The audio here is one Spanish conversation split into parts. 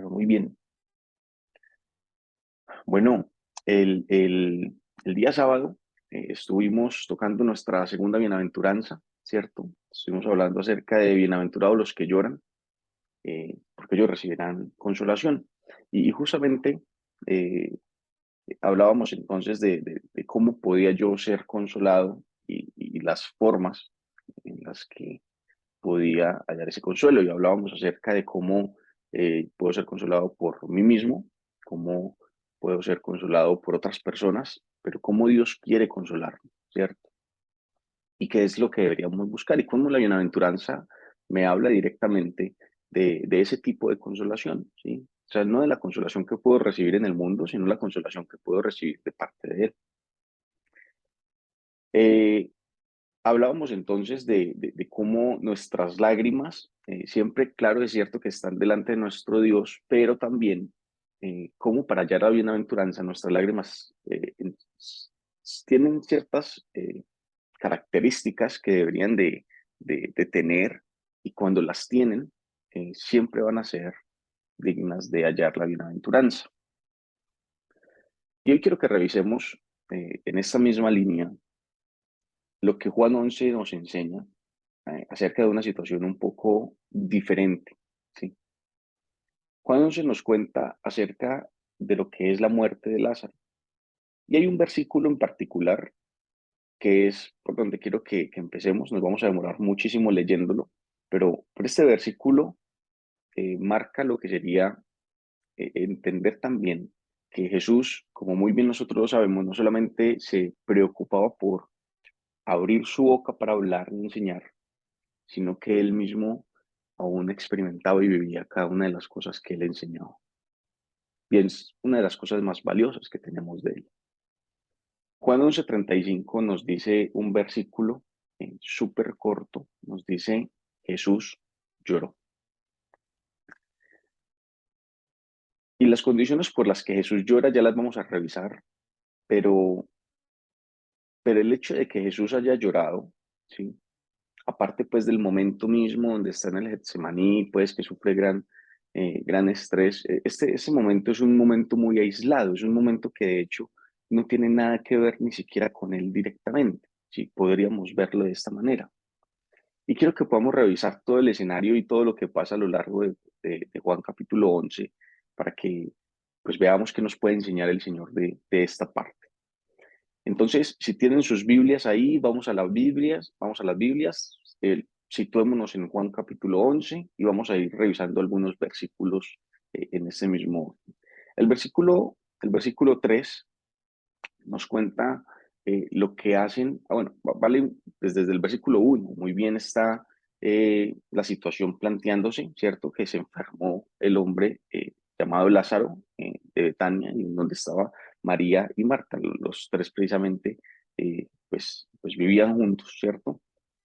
Pero muy bien. Bueno, el día sábado estuvimos tocando nuestra segunda bienaventuranza, ¿cierto? Estuvimos hablando acerca de bienaventurados los que lloran, porque ellos recibirán consolación. Y justamente eh, hablábamos entonces de cómo podía yo ser consolado y las formas en las que podía hallar ese consuelo. Y hablábamos acerca de cómo puedo ser consolado por mí mismo, cómo puedo ser consolado por otras personas, pero cómo Dios quiere consolarme, ¿cierto? Y qué es lo que deberíamos buscar y cómo la bienaventuranza me habla directamente de ese tipo de consolación, ¿sí? O sea, no de la consolación que puedo recibir en el mundo, sino la consolación que puedo recibir de parte de Él. Eh, Hablábamos entonces de cómo nuestras lágrimas, siempre, claro, es cierto que están delante de nuestro Dios, pero también cómo para hallar la bienaventuranza, nuestras lágrimas tienen ciertas características que deberían de tener y cuando las tienen, siempre van a ser dignas de hallar la bienaventuranza. Y hoy quiero que revisemos en esta misma línea lo que Juan 11 nos enseña acerca de una situación un poco diferente, ¿sí? Juan 11 nos cuenta acerca de lo que es la muerte de Lázaro. Y hay un versículo en particular que es por donde quiero que empecemos. Nos vamos a demorar muchísimo leyéndolo, pero este versículo marca lo que sería entender también que Jesús, como muy bien nosotros lo sabemos, no solamente se preocupaba por abrir su boca para hablar y enseñar, sino que él mismo aún experimentaba y vivía cada una de las cosas que él enseñaba. Y es una de las cosas más valiosas que tenemos de él. Juan 11:35 nos dice un versículo súper corto, nos dice, Jesús lloró. Y las condiciones por las que Jesús llora ya las vamos a revisar, pero, pero el hecho de que Jesús haya llorado, ¿sí? Aparte pues del momento mismo donde está en el Getsemaní, pues que sufre gran estrés, ese momento es un momento muy aislado, es un momento que de hecho no tiene nada que ver ni siquiera con él directamente, ¿sí? Podríamos verlo de esta manera. Y quiero que podamos revisar todo el escenario y todo lo que pasa a lo largo de Juan capítulo 11 para que pues veamos qué nos puede enseñar el Señor de esta parte. Entonces, si tienen sus Biblias ahí, vamos a las Biblias, situémonos en Juan capítulo 11 y vamos a ir revisando algunos versículos en ese mismo orden. El versículo 3 nos cuenta lo que hacen, bueno, vale, desde el versículo 1, muy bien está la situación planteándose, ¿cierto? Que se enfermó el hombre llamado Lázaro de Betania, y donde estaba María y Marta, los tres precisamente, pues vivían juntos, ¿cierto?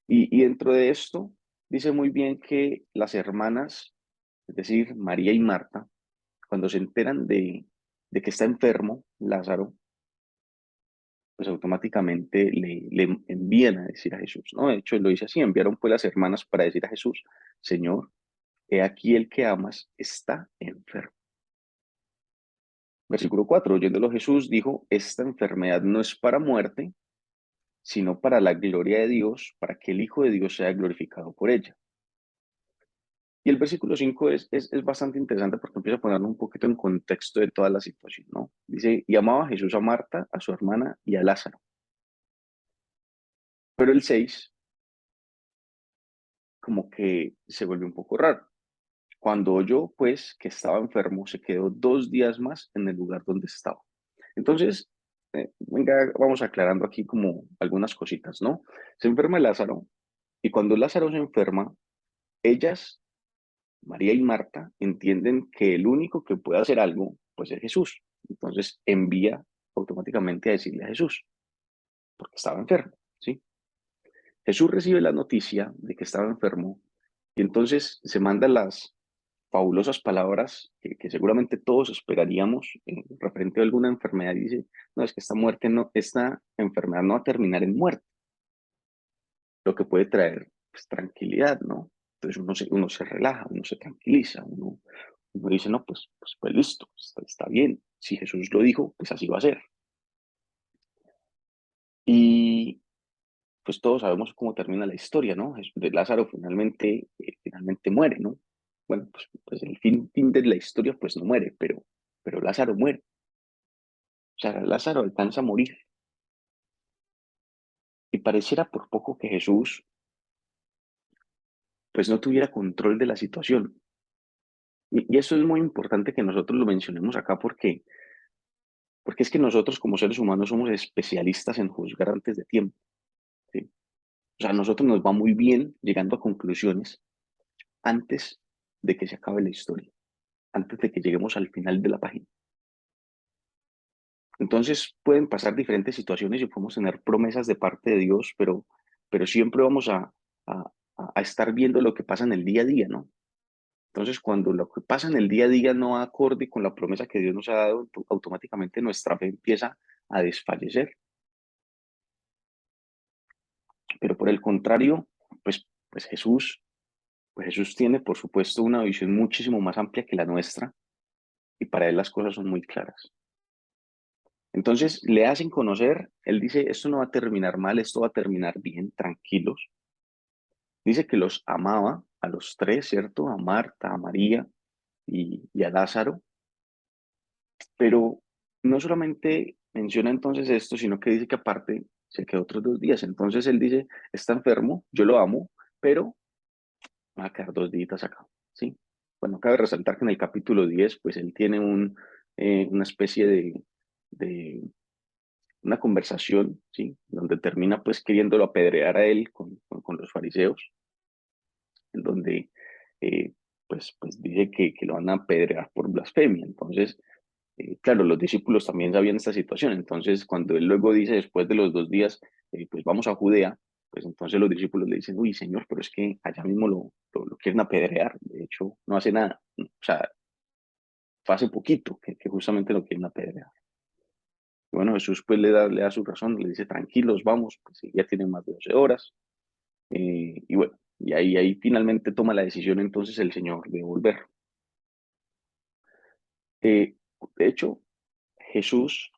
Y dentro de esto dice muy bien que las hermanas, es decir, María y Marta, cuando se enteran de que está enfermo Lázaro, pues automáticamente le envían a decir a Jesús, ¿no? De hecho, lo dice así, enviaron pues las hermanas para decir a Jesús, Señor, he aquí el que amas está enfermo. Versículo 4, oyéndolo Jesús dijo, esta enfermedad no es para muerte, sino para la gloria de Dios, para que el Hijo de Dios sea glorificado por ella. Y el versículo 5 es bastante interesante porque empieza a ponernos un poquito en contexto de toda la situación, ¿no? Dice, y amaba Jesús a Marta, a su hermana y a Lázaro. Pero el 6 como que se vuelve un poco raro. Cuando oyó, pues, que estaba enfermo, se quedó 2 días más en el lugar donde estaba. Entonces, venga, vamos aclarando aquí como algunas cositas, ¿no? Se enferma Lázaro, y cuando Lázaro se enferma, ellas, María y Marta, entienden que el único que puede hacer algo, pues es Jesús. Entonces, envía automáticamente a decirle a Jesús, porque estaba enfermo, ¿sí? Jesús recibe la noticia de que estaba enfermo y entonces se manda las fabulosas palabras que seguramente todos esperaríamos en referente a alguna enfermedad. Dice, no, es que esta enfermedad no va a terminar en muerte, lo que puede traer pues, tranquilidad, ¿no? Entonces uno se relaja, uno se tranquiliza, uno uno dice, no, pues listo, está bien. Si Jesús lo dijo, pues así va a ser. Y pues todos sabemos cómo termina la historia, ¿no? De Lázaro finalmente muere, ¿no? Bueno, pues el fin de la historia pues no muere, pero Lázaro muere. O sea, Lázaro alcanza a morir. Y pareciera por poco que Jesús pues no tuviera control de la situación. Y eso es muy importante que nosotros lo mencionemos acá porque es que nosotros como seres humanos somos especialistas en juzgar antes de tiempo, ¿sí? O sea, a nosotros nos va muy bien llegando a conclusiones antes de que se acabe la historia, antes de que lleguemos al final de la página. Entonces pueden pasar diferentes situaciones y podemos tener promesas de parte de Dios, pero siempre vamos a, a estar viendo lo que pasa en el día a día, ¿no? Entonces, cuando lo que pasa en el día a día no va acorde con la promesa que Dios nos ha dado, automáticamente nuestra fe empieza a desfallecer. Pero por el contrario, pues Jesús tiene, por supuesto, una visión muchísimo más amplia que la nuestra y para él las cosas son muy claras. Entonces, le hacen conocer, él dice, esto no va a terminar mal, esto va a terminar bien, tranquilos. Dice que los amaba a los tres, ¿cierto? A Marta, a María y a Lázaro. Pero no solamente menciona entonces esto, sino que dice que aparte se quedó otros 2 días. Entonces él dice, está enfermo, yo lo amo, pero va a quedar 2 días acá, ¿sí? Bueno, cabe resaltar que en el capítulo 10, pues él tiene una especie de una conversación, ¿sí? Donde termina pues queriéndolo apedrear a él con los fariseos, en donde pues dice que lo van a apedrear por blasfemia. Entonces, claro, los discípulos también sabían esta situación, entonces cuando él luego dice después de los 2 días, pues vamos a Judea, pues entonces los discípulos le dicen, uy, Señor, pero es que allá mismo lo quieren apedrear, de hecho no hace nada, o sea, fue hace poquito que justamente lo quieren apedrear. Y bueno, Jesús pues le da su razón, le dice, tranquilos, vamos, pues sí, ya tienen más de 12 horas, y bueno, y ahí finalmente toma la decisión entonces el Señor de volver. Eh, de hecho, Jesús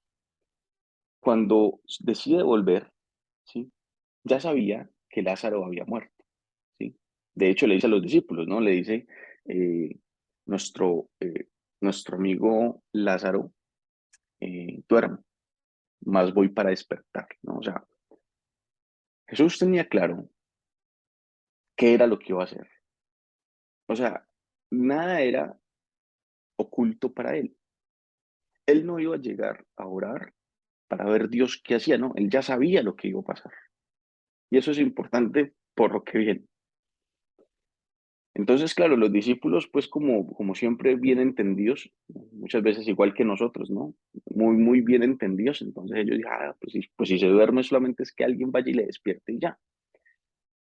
cuando decide volver, ¿sí? Ya sabía que Lázaro había muerto, ¿sí? De hecho, le dice a los discípulos, ¿no? Le dice, eh, nuestro, eh, nuestro amigo Lázaro duerme, más voy para despertar, ¿no? O sea, Jesús tenía claro qué era lo que iba a hacer. O sea, nada era oculto para él. Él no iba a llegar a orar para ver Dios qué hacía, ¿no? Él ya sabía lo que iba a pasar. Y eso es importante por lo que viene. Entonces, claro, los discípulos, pues como siempre bien entendidos, muchas veces igual que nosotros, ¿no? Muy bien entendidos. Entonces ellos dicen, pues si se duerme solamente es que alguien vaya y le despierte y ya.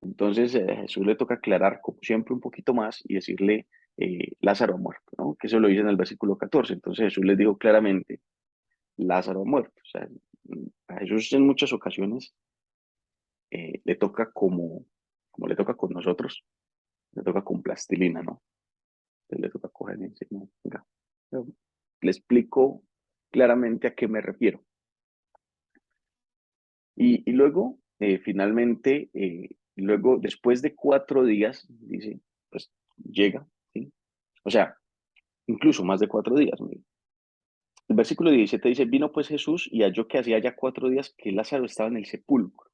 Entonces a Jesús le toca aclarar, como siempre, un poquito más y decirle, Lázaro ha muerto, ¿no? Que eso lo dice en el versículo 14. Entonces Jesús les dijo claramente, Lázaro ha muerto. O sea, a Jesús en muchas ocasiones le toca como le toca con nosotros, le toca con plastilina, ¿no? Le toca coger y decir, no, venga, yo le explico claramente a qué me refiero. Y luego, finalmente, luego, después de 4 días, dice, pues llega, ¿sí? O sea, incluso más de 4 días. Mire. El versículo 17 dice, vino pues Jesús y halló que hacía ya 4 días que Lázaro estaba en el sepulcro.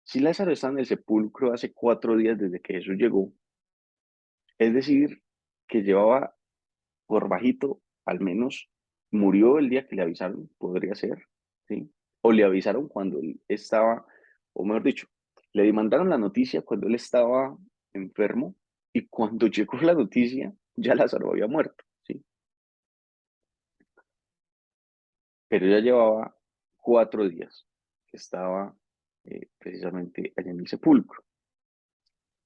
Si Lázaro estaba en el sepulcro hace 4 días desde que Jesús llegó, es decir, que llevaba por bajito, al menos murió el día que le avisaron, podría ser, ¿sí? O le avisaron cuando él estaba, o mejor dicho, le mandaron la noticia cuando él estaba enfermo y cuando llegó la noticia ya Lázaro había muerto, ¿sí? Pero ya llevaba 4 días que estaba precisamente allá en el sepulcro.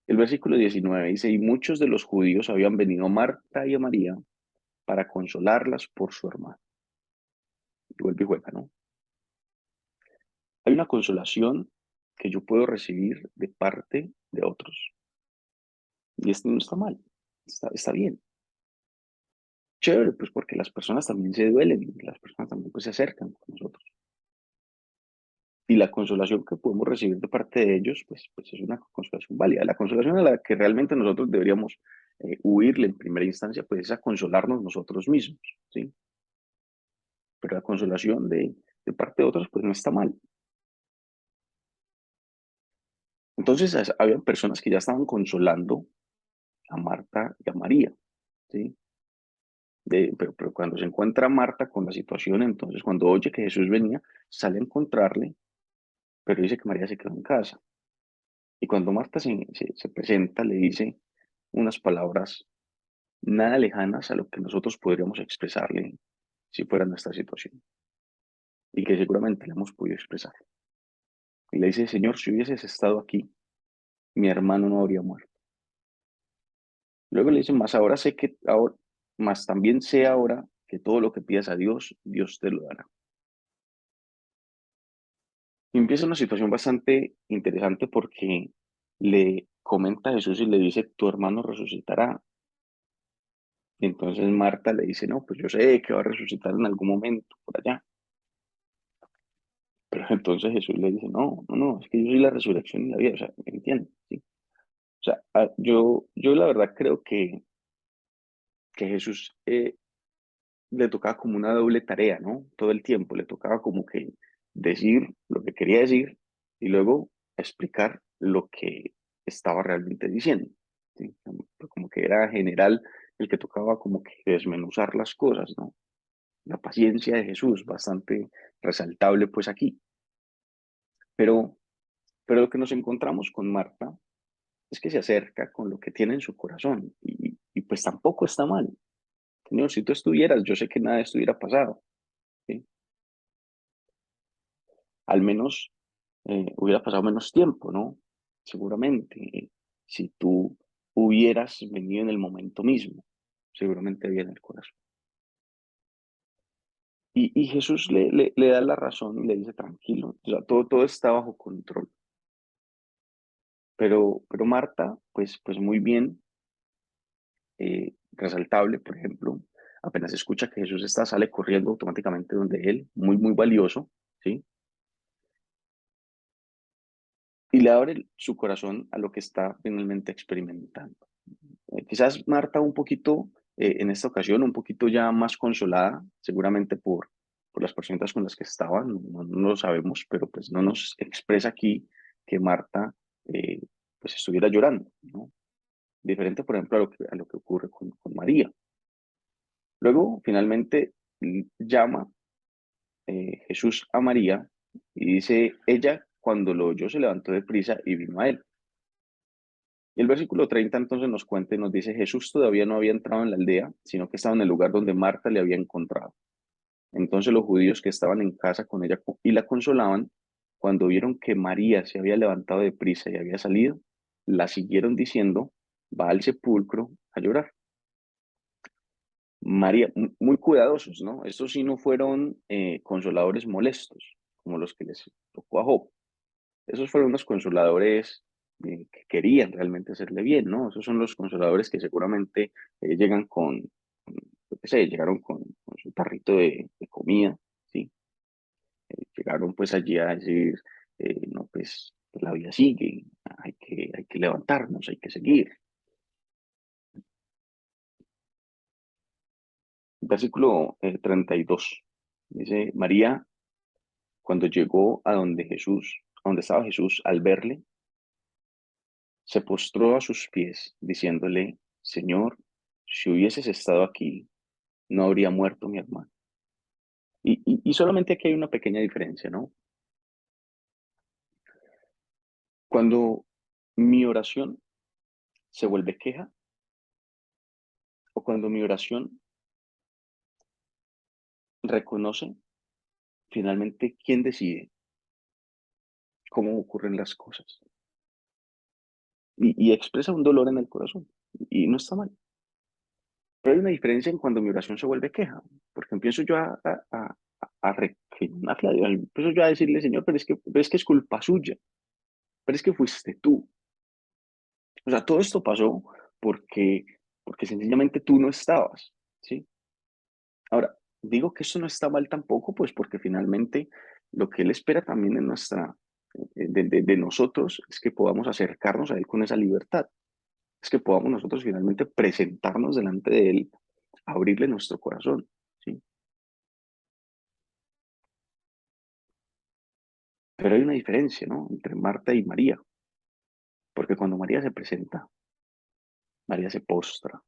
El versículo 19 dice, y muchos de los judíos habían venido a Marta y a María para consolarlas por su hermano. Y vuelve y juega, ¿no? Hay una consolación que yo puedo recibir de parte de otros. Y esto no está mal, está bien. chévere, pues porque las personas también se duelen, y las personas también pues se acercan con nosotros. Y la consolación que podemos recibir de parte de ellos, pues es una consolación válida. La consolación a la que realmente nosotros deberíamos huirle en primera instancia, pues es a consolarnos nosotros mismos, ¿sí? Pero la consolación de parte de otros, pues no está mal. Entonces, había personas que ya estaban consolando a Marta y a María, ¿sí? Pero cuando se encuentra Marta con la situación, entonces cuando oye que Jesús venía, sale a encontrarle, pero dice que María se quedó en casa. Y cuando Marta se presenta, le dice unas palabras nada lejanas a lo que nosotros podríamos expresarle si fuera nuestra situación, y que seguramente le hemos podido expresar. Y le dice, Señor, si hubieses estado aquí, mi hermano no habría muerto. Luego le dice, más ahora sé que, ahora, más también sé ahora que todo lo que pidas a Dios, Dios te lo dará. Y empieza una situación bastante interesante porque le comenta a Jesús y le dice, tu hermano resucitará. Y entonces Marta le dice, no, pues yo sé que va a resucitar en algún momento por allá. Pero entonces Jesús le dice, no, no, no, es que yo soy la resurrección y la vida, o sea, ¿me entiendes? ¿Sí? O sea, yo la verdad creo que Jesús le tocaba como una doble tarea, ¿no? Todo el tiempo le tocaba como que decir lo que quería decir y luego explicar lo que estaba realmente diciendo, ¿sí? Como que era general el que tocaba como que desmenuzar las cosas, ¿no? La paciencia de Jesús, bastante resaltable pues aquí. Pero, pero lo que nos encontramos con Marta es que se acerca con lo que tiene en su corazón y pues tampoco está mal. Señor, si tú estuvieras, yo sé que nada de esto hubiera pasado, ¿sí? Al menos hubiera pasado menos tiempo, ¿no? Seguramente, si tú hubieras venido en el momento mismo, seguramente había en el corazón. Y Jesús le da la razón y le dice, tranquilo, o sea, todo está bajo control. Pero Marta, pues muy bien, resaltable, por ejemplo, apenas escucha que Jesús está, sale corriendo automáticamente donde él, muy, muy valioso, ¿sí? Y le abre su corazón a lo que está finalmente experimentando. Quizás Marta un poquito, en esta ocasión, un poquito ya más consolada, seguramente por las personas con las que estaban, no lo sabemos, pero pues no nos expresa aquí que Marta pues estuviera llorando, ¿no? Diferente, por ejemplo, a lo que ocurre con María. Luego, finalmente, llama Jesús a María y dice, ella cuando lo oyó se levantó de prisa y vino a él. Y el versículo 30 entonces nos cuenta y nos dice, Jesús todavía no había entrado en la aldea, sino que estaba en el lugar donde Marta le había encontrado. Entonces los judíos que estaban en casa con ella y la consolaban, cuando vieron que María se había levantado de prisa y había salido, la siguieron diciendo, va al sepulcro a llorar. María, muy cuidadosos, ¿no? Estos sí no fueron consoladores molestos, como los que les tocó a Job. Esos fueron unos consoladores que querían realmente hacerle bien, ¿no? Esos son los consoladores que seguramente llegan yo qué sé, llegaron con su tarrito de comida, ¿sí? Llegaron pues allí a decir, no, pues la vida sigue, hay que levantarnos, hay que seguir. Versículo 32 dice, María, cuando llegó a donde Jesús, a donde estaba Jesús, al verle, se postró a sus pies, diciéndole, Señor, si hubieses estado aquí, no habría muerto mi hermano. Y solamente aquí hay una pequeña diferencia, ¿no? Cuando mi oración se vuelve queja o cuando mi oración reconoce finalmente quién decide cómo ocurren las cosas y expresa un dolor en el corazón y no está mal. Pero hay una diferencia en cuando mi oración se vuelve queja, porque empiezo yo a recriminarle a Dios, empiezo yo a decirle, Señor, pero es que es culpa suya, pero es que fuiste tú. O sea, todo esto pasó porque, porque sencillamente tú no estabas, ¿sí? Digo que eso no está mal tampoco, pues porque finalmente lo que Él espera también en de nosotros es que podamos acercarnos a Él con esa libertad, es que podamos nosotros finalmente presentarnos delante de Él, abrirle nuestro corazón, ¿sí? Pero hay una diferencia, ¿no? Entre Marta y María, porque cuando María se presenta, María se postra.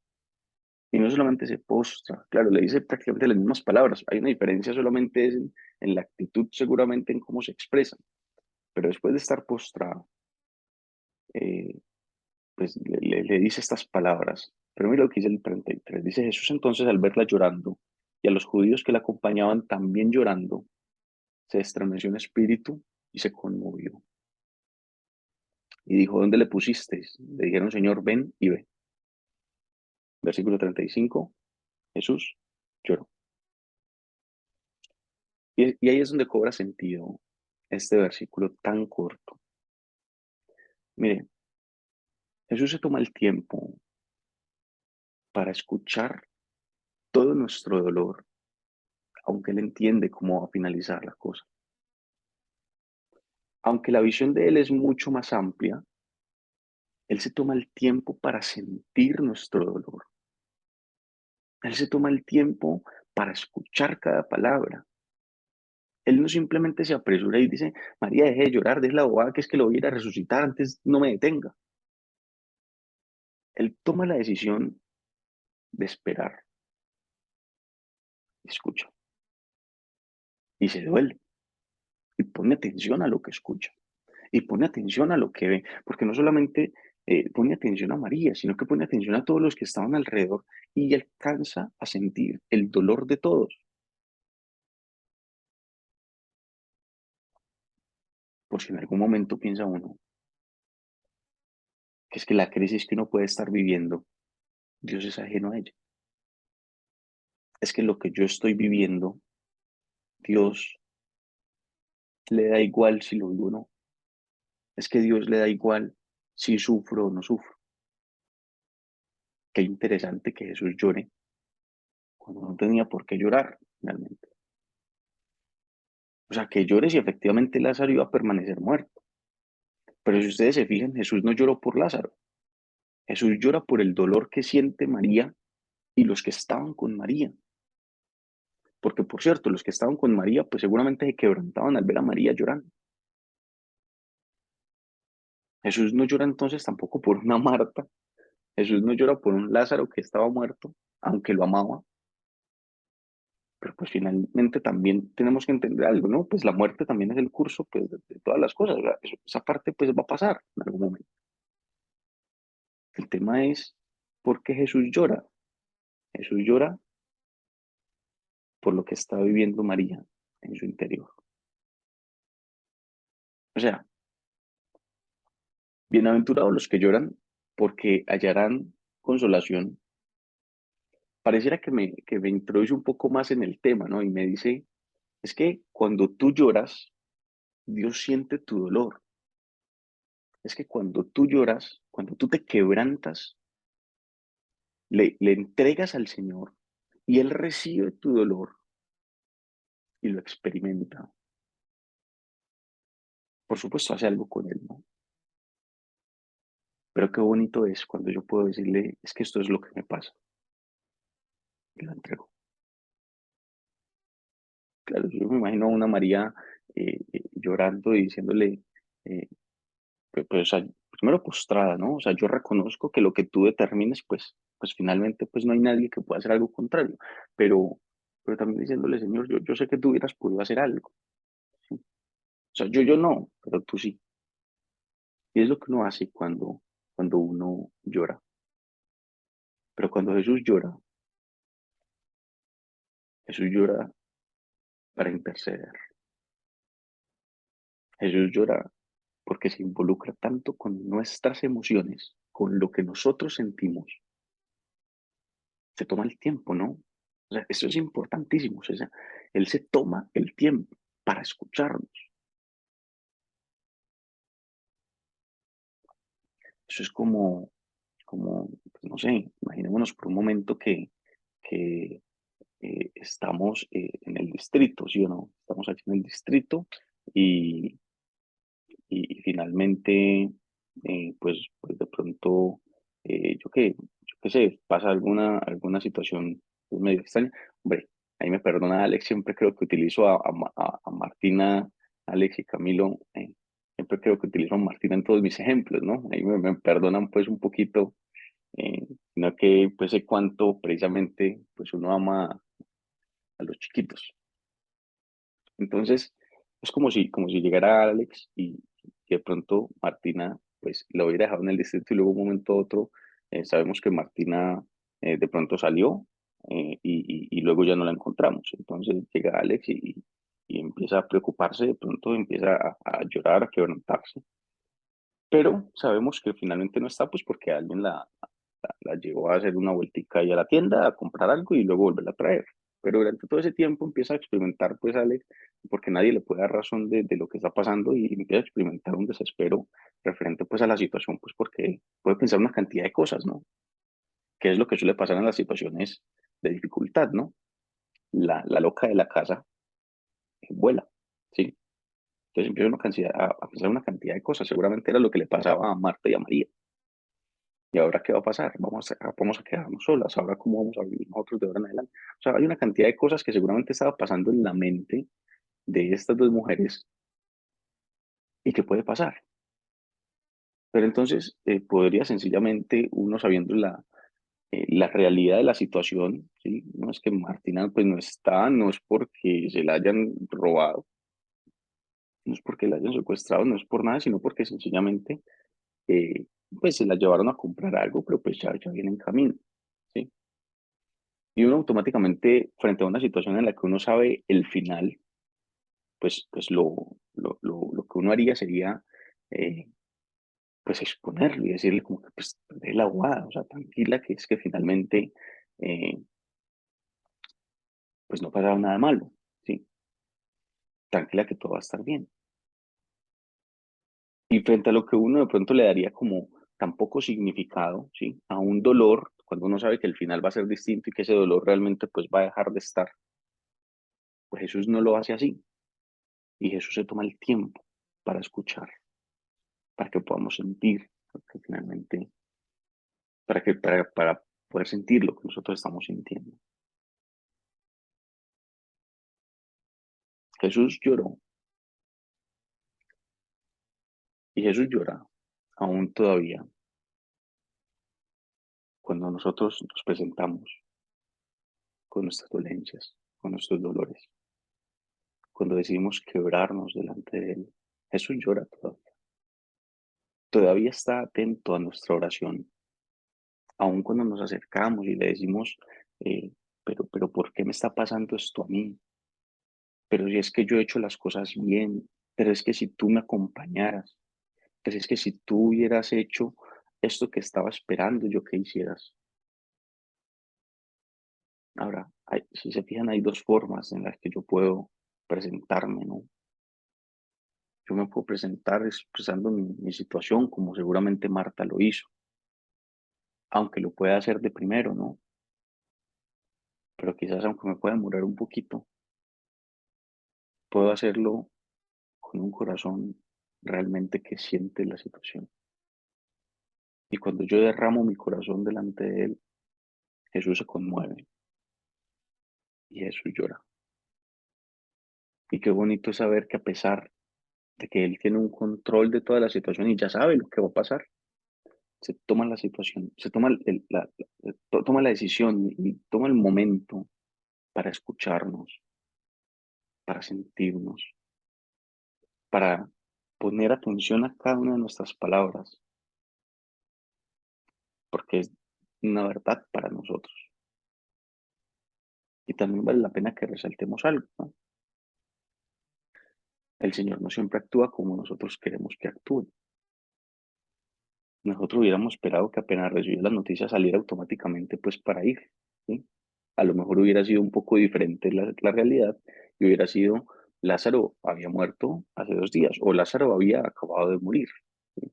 Y no solamente se postra, claro, le dice prácticamente las mismas palabras. Hay una diferencia solamente es en la actitud, seguramente en cómo se expresa. Pero después de estar postrada, eh, pues le dice estas palabras. Pero mira lo que dice el 33. Dice Jesús entonces al verla llorando y a los judíos que la acompañaban también llorando, se estremeció en espíritu y se conmovió. Y dijo, ¿dónde le pusisteis? Le dijeron, Señor, ven y ve. Versículo 35. Jesús lloró. Y ahí es donde cobra sentido este versículo tan corto. Mire, Jesús se toma el tiempo para escuchar todo nuestro dolor, aunque Él entiende cómo va a finalizar la cosa. Aunque la visión de Él es mucho más amplia, Él se toma el tiempo para sentir nuestro dolor. Él se toma el tiempo para escuchar cada palabra. Él no simplemente se apresura y dice, María, deje de llorar, deje la bobada que es que lo voy a ir a resucitar, antes no me detenga. Él toma la decisión de esperar, escucha, y se duele, y pone atención a lo que escucha, y pone atención a lo que ve, porque no solamente pone atención a María, sino que pone atención a todos los que estaban alrededor y alcanza a sentir el dolor de todos. Por si en algún momento piensa uno que es que la crisis que uno puede estar viviendo, Dios es ajeno a ella. Es que lo que yo estoy viviendo, Dios le da igual si lo vivo o no. Es que Dios le da igual si sufro o no sufro. Qué interesante que Jesús llore cuando no tenía por qué llorar, realmente. O sea, que llore si efectivamente Lázaro iba a permanecer muerto. Pero si ustedes se fijan, Jesús no lloró por Lázaro. Jesús llora por el dolor que siente María y los que estaban con María. Porque, por cierto, los que estaban con María, pues seguramente se quebrantaban al ver a María llorando. Jesús no llora entonces tampoco por una Marta. Jesús no llora por un Lázaro que estaba muerto, aunque lo amaba. Pero pues finalmente también tenemos que entender algo, ¿no? Pues la muerte también es el curso pues, de todas las cosas. ¿Verdad? Esa parte pues va a pasar en algún momento. El tema es, ¿por qué Jesús llora? Jesús llora por lo que está viviendo María en su interior. O sea, bienaventurados los que lloran porque hallarán consolación. Pareciera que me introduce un poco más en el tema, ¿no? Y me dice, es que cuando tú lloras, Dios siente tu dolor. Es que cuando tú lloras, cuando tú te quebrantas, le entregas al Señor y Él recibe tu dolor y lo experimenta. Por supuesto, hace algo con Él, ¿no? Pero qué bonito es cuando yo puedo decirle, es que esto es lo que me pasa y lo entrego. Claro, yo me imagino a una María llorando y diciéndole, eh, pues, o sea, primero postrada, ¿no? O sea, yo reconozco que lo que tú determines, pues finalmente, pues no hay nadie que pueda hacer algo contrario, pero, pero también diciéndole, Señor, yo sé que tú hubieras podido hacer algo, ¿sí? O sea, yo no, pero tú sí. Y es lo que uno hace cuando uno llora. Pero cuando Jesús llora para interceder. Jesús llora porque se involucra tanto con nuestras emociones, con lo que nosotros sentimos. Se toma el tiempo, ¿no? O sea, eso es importantísimo. O sea, él se toma el tiempo para escucharnos. Eso es como pues, no sé, imaginémonos por un momento que estamos en el distrito, ¿sí o no? Estamos aquí en el distrito y, y finalmente, pues de pronto, yo qué sé, pasa alguna situación pues, medio extraña. Hombre, ahí me perdona Alex, siempre creo que utilizo a Martina, Alex y Camilo, siempre creo que utilizo a Martina en todos mis ejemplos, ¿no? Ahí me perdonan pues un poquito, sino que pues sé cuánto precisamente pues uno ama a los chiquitos. Entonces, es como si llegara Alex y que de pronto Martina, pues lo hubiera dejado en el distrito y luego un momento a otro, sabemos que Martina de pronto salió y luego ya no la encontramos. Entonces llega Alex y empieza a preocuparse, de pronto empieza a llorar, a quebrantarse. Pero sabemos que finalmente no está, pues porque alguien la llevó a hacer una vueltica ahí a la tienda a comprar algo y luego volverla a traer. Pero durante todo ese tiempo empieza a experimentar, pues Alex, porque nadie le puede dar razón de lo que está pasando y empieza a experimentar un desespero referente pues a la situación, pues porque puede pensar una cantidad de cosas, ¿no? Que es lo que suele pasar en las situaciones de dificultad, ¿no? La loca de la casa vuela, ¿sí? Entonces empieza a pensar una cantidad de cosas, seguramente era lo que le pasaba a Marta y a María. ¿Y ahora qué va a pasar? Vamos a quedarnos solas. ¿Ahora cómo vamos a vivir nosotros de ahora en adelante? O sea, hay una cantidad de cosas que seguramente estaba pasando en la mente de estas dos mujeres y que puede pasar. Pero entonces podría sencillamente uno sabiendo la realidad de la situación, ¿sí? No es que Martina pues no está, no es porque se la hayan robado, no es porque la hayan secuestrado, no es por nada, sino porque sencillamente eh, pues se la llevaron a comprar algo, pero pues ya viene en camino, ¿sí? Y uno automáticamente, frente a una situación en la que uno sabe el final, pues lo que uno haría sería, eh, pues exponerlo y decirle como que, pues, de la aguada, o sea, tranquila, que es que finalmente, eh, pues no pasaba nada malo, ¿sí? Tranquila que todo va a estar bien. Y frente a lo que uno de pronto le daría como tan poco significado, ¿sí? A un dolor, cuando uno sabe que el final va a ser distinto y que ese dolor realmente pues va a dejar de estar, pues Jesús no lo hace así. Y Jesús se toma el tiempo para escuchar, para que podamos sentir, porque finalmente, para poder sentir lo que nosotros estamos sintiendo. Jesús lloró y Jesús llora aún todavía cuando nosotros nos presentamos con nuestras dolencias, con nuestros dolores, cuando decidimos quebrarnos delante de Él. Jesús llora todavía. Todavía está atento a nuestra oración, aun cuando nos acercamos y le decimos, eh, pero ¿por qué me está pasando esto a mí? Pero si es que yo he hecho las cosas bien, pero es que si tú me acompañaras, pero es que si tú hubieras hecho esto que estaba esperando yo que hicieras. Ahora, si se fijan, hay dos formas en las que yo puedo presentarme, ¿no? Yo me puedo presentar expresando mi situación, como seguramente Marta lo hizo, aunque lo pueda hacer de primero, ¿no? Pero quizás aunque me pueda demorar un poquito, puedo hacerlo con un corazón realmente que siente la situación. Y cuando yo derramo mi corazón delante de Él, Jesús se conmueve y Jesús llora. Y qué bonito es saber que a pesar de que Él tiene un control de toda la situación y ya sabe lo que va a pasar, se toma la situación, se toma, toma la decisión y toma el momento para escucharnos, para sentirnos, para poner atención a cada una de nuestras palabras, porque es una verdad para nosotros. Y también vale la pena que resaltemos algo, ¿no? El Señor no siempre actúa como nosotros queremos que actúe. Nosotros hubiéramos esperado que apenas recibiera las noticias saliera automáticamente pues para ir, ¿sí? A lo mejor hubiera sido un poco diferente la realidad y hubiera sido Lázaro había muerto hace 2 días o Lázaro había acabado de morir, ¿sí?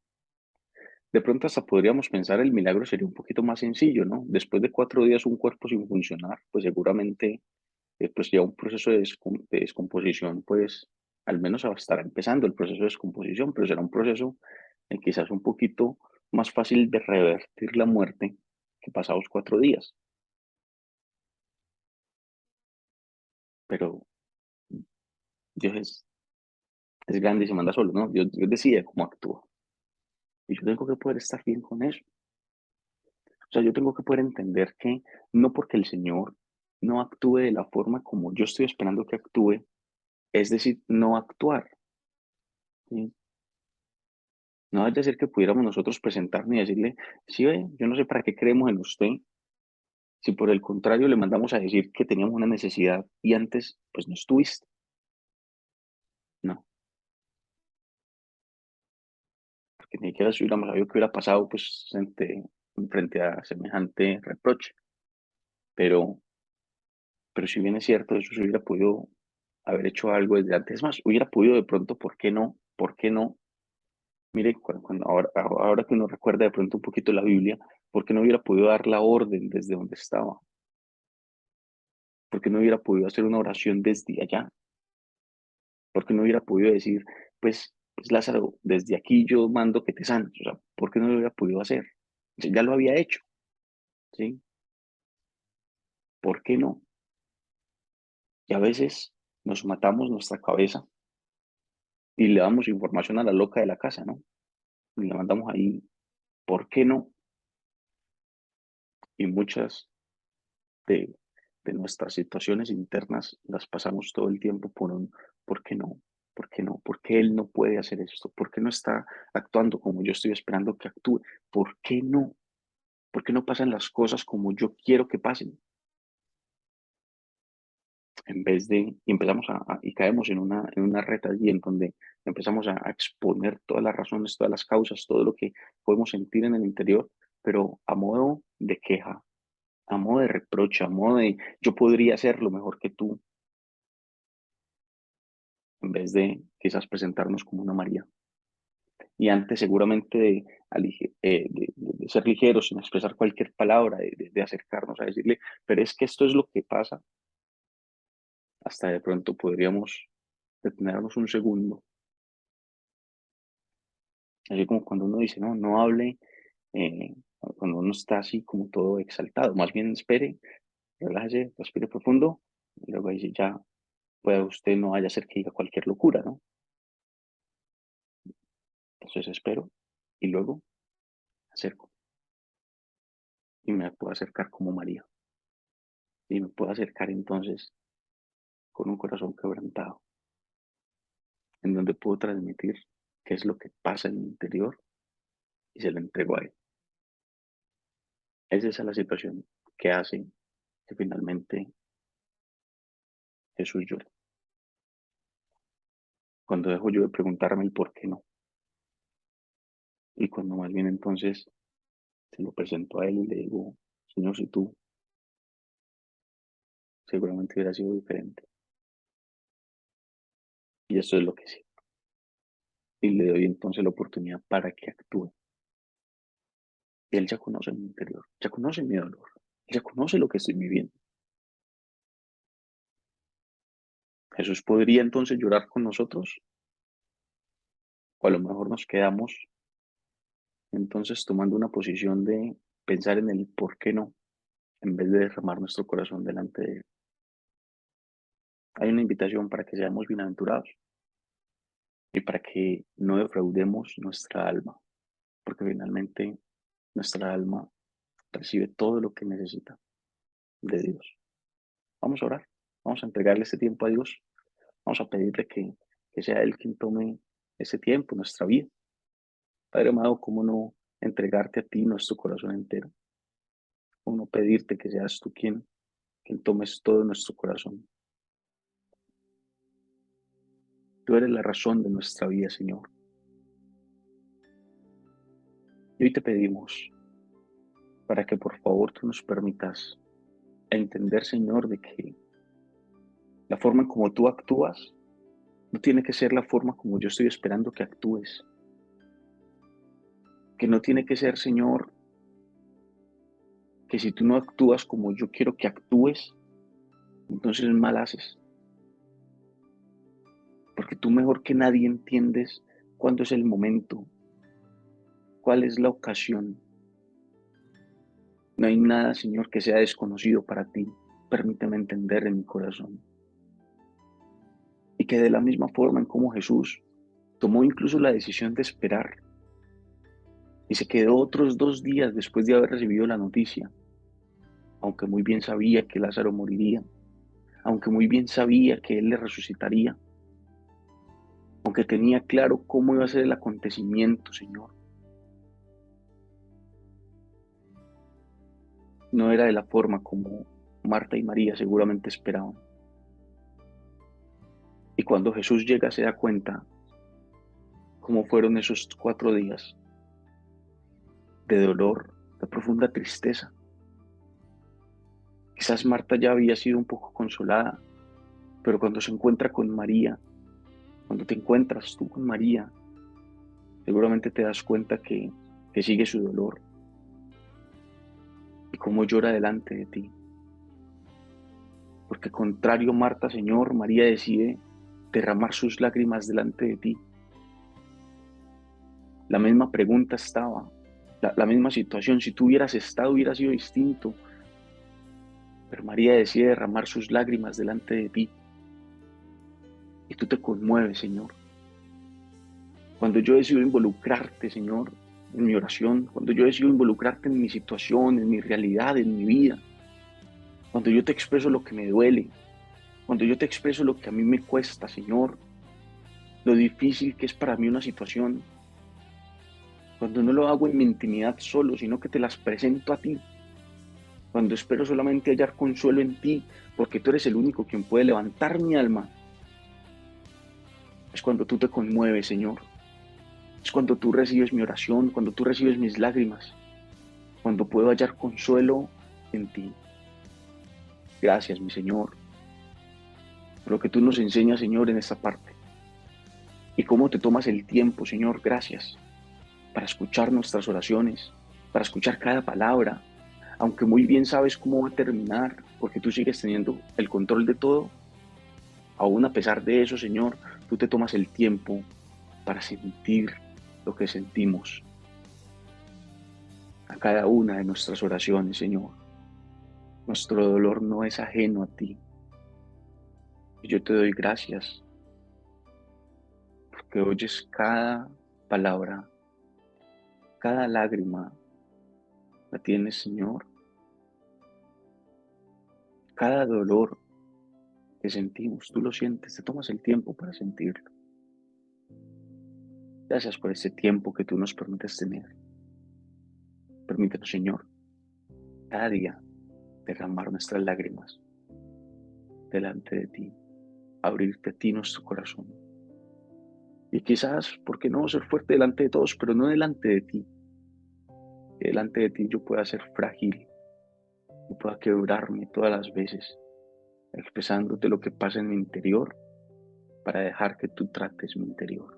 De pronto hasta podríamos pensar el milagro sería un poquito más sencillo, ¿no? Después de 4 días un cuerpo sin funcionar, pues seguramente pues ya un proceso de descomposición, pues al menos estará empezando el proceso de descomposición, pero será un proceso quizás un poquito más fácil de revertir la muerte que pasados 4 días. Pero Dios es grande y se manda solo, ¿no? Dios decide cómo actúa. Y yo tengo que poder estar bien con eso. O sea, yo tengo que poder entender que no porque el Señor no actúe de la forma como yo estoy esperando que actúe, es decir, no actuar. ¿Sí? No vaya a ser que pudiéramos nosotros presentarnos y decirle, sí, ve, yo no sé para qué creemos en usted, si por el contrario le mandamos a decir que teníamos una necesidad y antes, pues no estuviste. No, porque ni siquiera si hubiéramos sabido qué hubiera pasado, pues frente a semejante reproche. Pero, pero si bien es cierto, eso se hubiera podido haber hecho algo desde antes. Es más, hubiera podido de pronto, ¿por qué no? ¿Por qué no? Mire, ahora que uno recuerda de pronto un poquito la Biblia, ¿por qué no hubiera podido dar la orden desde donde estaba? ¿Por qué no hubiera podido hacer una oración desde allá? ¿Por qué no hubiera podido decir, pues Lázaro, desde aquí yo mando que te sanes? O sea, ¿por qué no lo hubiera podido hacer? Ya lo había hecho, ¿sí? ¿Por qué no? Y a veces nos matamos nuestra cabeza y le damos información a la loca de la casa, ¿no? Y le mandamos ahí, ¿por qué no? Y muchas de, de nuestras situaciones internas las pasamos todo el tiempo por un ¿por qué no? ¿Por qué no? ¿Por qué él no puede hacer esto? ¿Por qué no está actuando como yo estoy esperando que actúe? ¿Por qué no? ¿Por qué no pasan las cosas como yo quiero que pasen? En vez de, y empezamos y caemos en una reta allí en donde empezamos a exponer todas las razones, todas las causas, todo lo que podemos sentir en el interior, pero a modo de queja, a modo de reproche, a modo de yo podría hacerlo mejor que tú, en vez de quizás presentarnos como una María. Y antes seguramente de ser ligeros, sin expresar cualquier palabra, de acercarnos a decirle, pero es que esto es lo que pasa, hasta de pronto podríamos detenernos un segundo. Así como cuando uno dice, no, no hable, eh, cuando uno está así como todo exaltado, más bien espere, relájese, respire profundo, y luego dice, ya, pueda usted no vaya a ser que diga cualquier locura, ¿no? Entonces espero y luego acerco y me puedo acercar como María y me puedo acercar entonces con un corazón quebrantado, en donde puedo transmitir qué es lo que pasa en mi interior y se lo entrego a él. Esa es la situación que hace que finalmente Jesús llore. Cuando dejo yo de preguntarme el por qué no, y cuando más bien entonces se lo presento a él y le digo, Señor, si tú seguramente hubiera sido diferente. Y eso es lo que sí. Y le doy entonces la oportunidad para que actúe. Y él ya conoce mi interior, ya conoce mi dolor, ya conoce lo que estoy viviendo. Jesús podría entonces llorar con nosotros, o a lo mejor nos quedamos entonces tomando una posición de pensar en el por qué no, en vez de derramar nuestro corazón delante de él. Hay una invitación para que seamos bienaventurados y para que no defraudemos nuestra alma, porque finalmente nuestra alma recibe todo lo que necesita de Dios. Vamos a orar, vamos a entregarle este tiempo a Dios, vamos a pedirle que sea Él quien tome ese tiempo, nuestra vida. Padre amado, ¿cómo no entregarte a ti nuestro corazón entero? ¿Cómo no pedirte que seas tú quien tomes todo nuestro corazón? Tú eres la razón de nuestra vida, Señor. Y hoy te pedimos para que por favor tú nos permitas entender, Señor, de que la forma en como tú actúas no tiene que ser la forma como yo estoy esperando que actúes. Que no tiene que ser, Señor, que si tú no actúas como yo quiero que actúes, entonces mal haces, porque tú mejor que nadie entiendes cuándo es el momento, cuál es la ocasión. No hay nada, Señor, que sea desconocido para ti. Permíteme entender en mi corazón. Y que de la misma forma en como Jesús tomó incluso la decisión de esperar y se quedó otros 2 días después de haber recibido la noticia, aunque muy bien sabía que Lázaro moriría, aunque muy bien sabía que él le resucitaría, aunque tenía claro cómo iba a ser el acontecimiento, Señor. No era de la forma como Marta y María seguramente esperaban. Y cuando Jesús llega se da cuenta cómo fueron esos 4 días de dolor, de profunda tristeza. Quizás Marta ya había sido un poco consolada, pero cuando se encuentra con María, cuando te encuentras tú con María, seguramente te das cuenta que sigue su dolor y cómo llora delante de ti. Porque contrario Marta, Señor, María decide derramar sus lágrimas delante de ti. La misma pregunta estaba, la misma situación, si tú hubieras estado hubiera sido distinto, pero María decide derramar sus lágrimas delante de ti y tú te conmueves, Señor. Cuando yo decido involucrarte, Señor, en mi oración, cuando yo decido involucrarte en mi situación, en mi realidad, en mi vida, cuando yo te expreso lo que me duele, cuando yo te expreso lo que a mí me cuesta, Señor, lo difícil que es para mí una situación, cuando no lo hago en mi intimidad solo, sino que te las presento a ti, cuando espero solamente hallar consuelo en ti, porque tú eres el único quien puede levantar mi alma, es cuando tú te conmueves, Señor, es cuando tú recibes mi oración, cuando tú recibes mis lágrimas, cuando puedo hallar consuelo en ti. Gracias, mi Señor, por lo que tú nos enseñas, Señor, en esta parte. Y cómo te tomas el tiempo, Señor, gracias, para escuchar nuestras oraciones, para escuchar cada palabra, aunque muy bien sabes cómo va a terminar, porque tú sigues teniendo el control de todo. Aún a pesar de eso, Señor, tú te tomas el tiempo para sentir lo que sentimos a cada una de nuestras oraciones, Señor. Nuestro dolor no es ajeno a ti. Y yo te doy gracias porque oyes cada palabra, cada lágrima la tienes, Señor. Cada dolor que sentimos, tú lo sientes, te tomas el tiempo para sentirlo. Gracias por este tiempo que tú nos permites tener. Permítenos, Señor, cada día derramar nuestras lágrimas delante de ti, abrirte a ti nuestro corazón. Y quizás, ¿por qué no ser fuerte delante de todos, pero no delante de ti? Que delante de ti yo pueda ser frágil, y pueda quebrarme todas las veces, expresándote lo que pasa en mi interior para dejar que tú trates mi interior.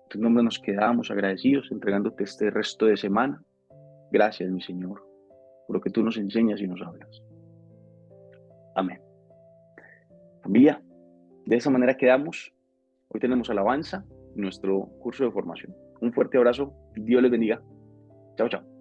En tu nombre nos quedamos agradecidos, entregándote este resto de semana. Gracias, mi Señor, por lo que tú nos enseñas y nos hablas. Amén. Familia, de esa manera quedamos. Hoy tenemos alabanza en nuestro curso de formación. Un fuerte abrazo. Dios les bendiga. Chao, chao.